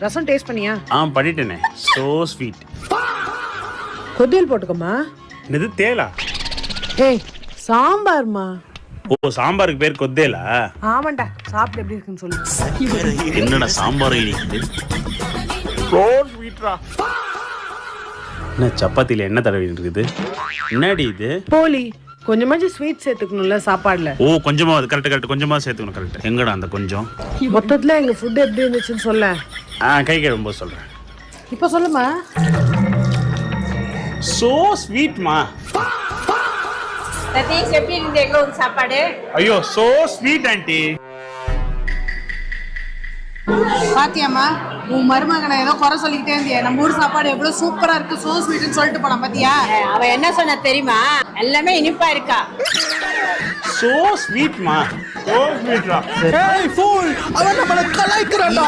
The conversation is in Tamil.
ரசம் டேஸ்ட் பண்ணியா? பண்ணிட்டேனே. So sweet. கொதியல் போட்டுக்கோமா. இது தேலா? ஏய் சாம்பார்மா. ஓ சாம்பாருக்கு பேர் கொத்தேலா? ஆமாண்டா. சாப்பிட்டு எப்படி இருக்குன்னு சொல்லு. என்னடா சாம்பார் இனிக்குது? சோ ஸ்வீட்ரா. என்ன சப்பாத்தில என்ன தடவி இருக்குது? என்னடி இது? போலி. கொஞ்சமாச்சும் ஸ்வீட் சேர்த்துக்கணும்ல சாப்பாடுல. ஓ கொஞ்சமா அது கரெக்ட் கொஞ்சமா சேர்த்துக்கணும். கரெக்ட். எங்கடா அந்த கொஞ்சம்? மொத்தத்துல எங்க ஃபுட் எப்படி இருந்துச்சுன்னு சொல்ல. கை கழுவும்போது சொல்றேன். இப்ப சொல்லுமா. சோ ஸ்வீட்மா. சதீஷ் எப்படி இருந்தது எங்க ஊர் சாப்பாடு? ஐயோ சோ ஸ்வீட் ஆண்டி. பாத்தியாமா உன் மருமகனை ஏதோ குறை சொல்லிக்கிட்டே இருந்தியா? நம்ம ஊர் சாப்பாடு எவ்வளவு சூப்பரா இருக்கு, சோ ஸ்வீட்னு சொல்லிட்டு போனா பாத்தியா? அவ என்ன சொன்னா தெரியுமா? எல்லாமே இனிப்பா இருக்கா. சோ ஸ்வீட்மா. சோ ஸ்வீட்ரா. ஏய் ஃபூல், அவன் நம்மள கலாய்க்கறான்டா.